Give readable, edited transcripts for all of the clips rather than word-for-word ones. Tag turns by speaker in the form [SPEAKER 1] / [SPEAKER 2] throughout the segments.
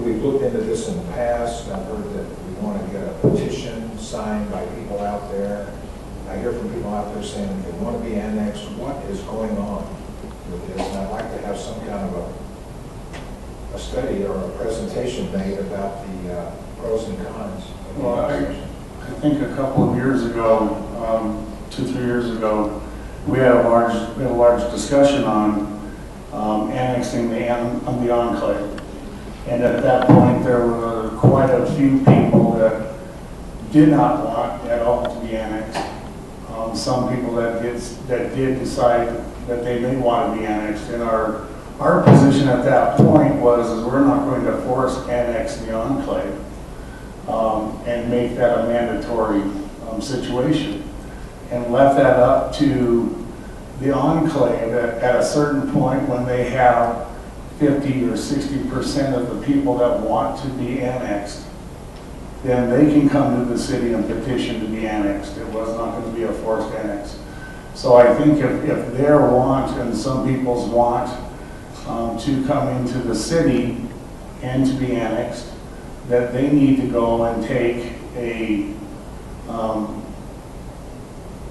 [SPEAKER 1] we've looked into this in the past. I've heard that we want to get a petition signed by people out there. I hear from people out there saying that they want to be annexed. What is going on with this? And I'd like to have some kind of a study or a presentation made about the pros and cons.
[SPEAKER 2] Well, I think a couple of years ago, 2-3 years ago, we had a large discussion on annexing the enclave. And at that point, there were quite a few people that did not want at all to be annexed. Some people that did decide that they may want to be annexed. And our position at that point was we're not going to force annex the enclave and make that a mandatory situation, and left that up to the enclave at a certain point when they have 50 or 60% of the people that want to be annexed, then they can come to the city and petition to be annexed. It was not going to be a forced annex. So I think if their want and some people's want to come into the city and to be annexed, that they need to go and take a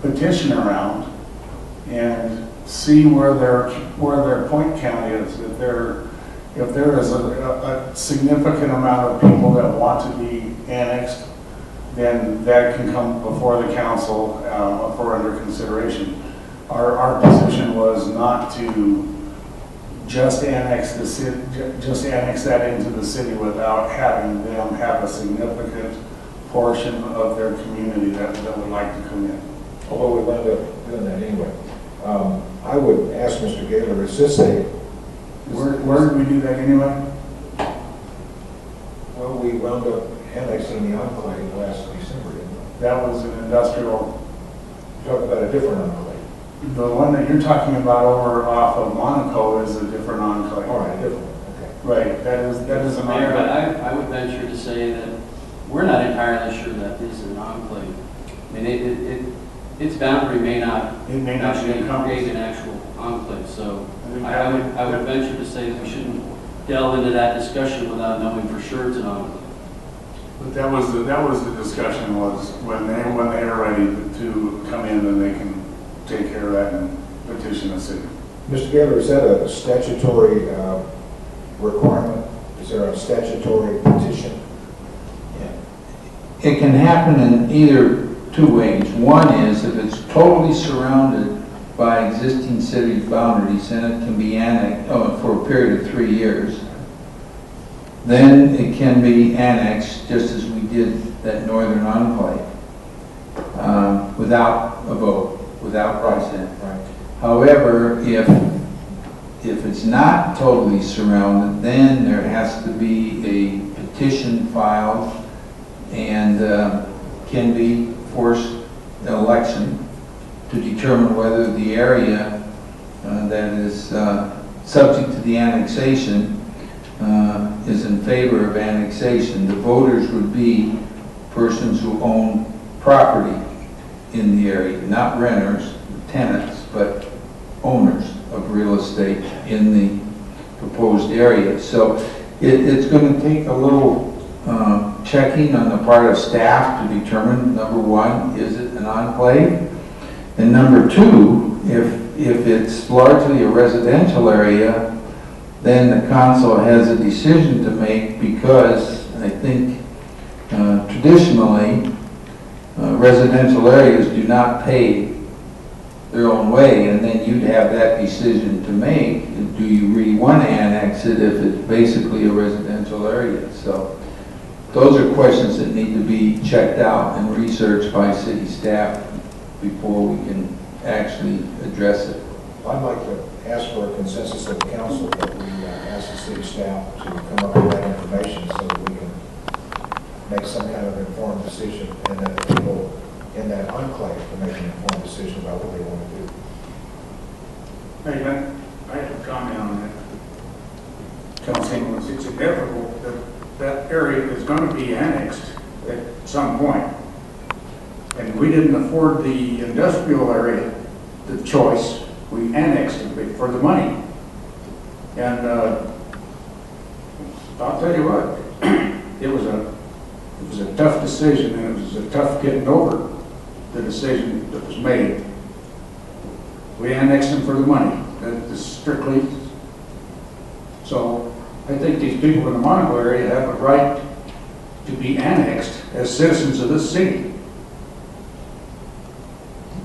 [SPEAKER 2] petition around and see where their point count is. If there is a significant amount of people that want to be annexed, then that can come before the council for under consideration. Our position was not to just annex the city, just annex that into the city without having them have a significant portion of their community that would like to come in.
[SPEAKER 1] Although we wound up doing that anyway. I would ask Mr. Gaylor, is this a...
[SPEAKER 2] Where did we do that anyway?
[SPEAKER 1] Well, we wound up annexing the enclave last December, didn't we?
[SPEAKER 2] That was an industrial...
[SPEAKER 1] Talk about a different enclave.
[SPEAKER 2] The one that you're talking about over off of Monaco is a different enclave.
[SPEAKER 1] All right, different, okay.
[SPEAKER 2] Right, that is a
[SPEAKER 3] Mayor, but I would venture to say that we're not entirely sure that this is an enclave. I mean, its boundary may not actually create an actual enclave. So I would venture to say that we shouldn't delve into that discussion without knowing for sure it's an enclave.
[SPEAKER 2] But that was the discussion was when they are ready to come in, then they can take care of that and petition the city.
[SPEAKER 1] Mr. Gaylor, is that a statutory requirement? Is there a statutory petition?
[SPEAKER 4] It can happen in either two ways. One is if it's totally surrounded by existing city boundaries, then it can be annexed for a period of 3 years. Then it can be annexed just as we did that northern enclave without a vote, without precedent.
[SPEAKER 1] Right.
[SPEAKER 4] However, if it's not totally surrounded, then there has to be a petition filed and can be forced an election to determine whether the area that is subject to the annexation is in favor of annexation. The voters would be persons who own property in the area, not renters, tenants, but owners of real estate in the proposed area. So it's going to take a little checking on the part of staff to determine, number one, is it an enclave? And number two, if it's largely a residential area, then the council has a decision to make, because I think traditionally residential areas do not pay their own way, and then you'd have that decision to make. Do you really want to annex it if it's basically a residential area? So those are questions that need to be checked out and researched by city staff before we can actually address it.
[SPEAKER 1] I'd like to ask for a consensus of the council that we ask the city staff to come up with that information so that we can make some kind of informed decision, and that people in that enclave can make an informed decision about what they want to do.
[SPEAKER 2] Hey, I have a comment on that. Councilman, it's inevitable that that area is going to be annexed at some point. And we didn't afford the industrial area the choice. We annexed it for the money. And I'll tell you what, it was a tough decision, and it was a tough getting over the decision that was made. We annexed them for the money, that is strictly. So I think these people in the Monaco area have a right to be annexed as citizens of this city.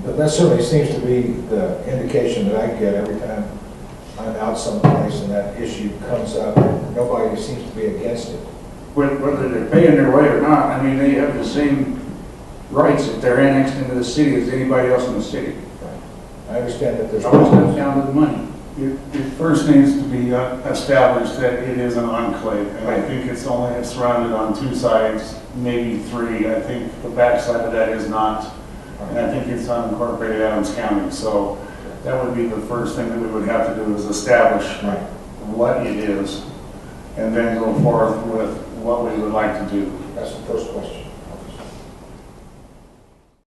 [SPEAKER 1] But that certainly seems to be the indication that I get every time I'm out someplace and that issue comes up. Nobody seems to be against it.
[SPEAKER 2] Whether they're paying their way or not, I mean, they have the same rights if they're annexed into the city as anybody else in the city.
[SPEAKER 1] I understand that there's.
[SPEAKER 2] It always comes down to the money.
[SPEAKER 5] It first needs to be established that it is an enclave, and I think it's only surrounded on two sides, maybe three. I think the back side of that is not, and I think it's unincorporated Adams County. So that would be the first thing that we would have to do is establish what it is, and then go forth with what we would like to do.
[SPEAKER 1] That's the first question.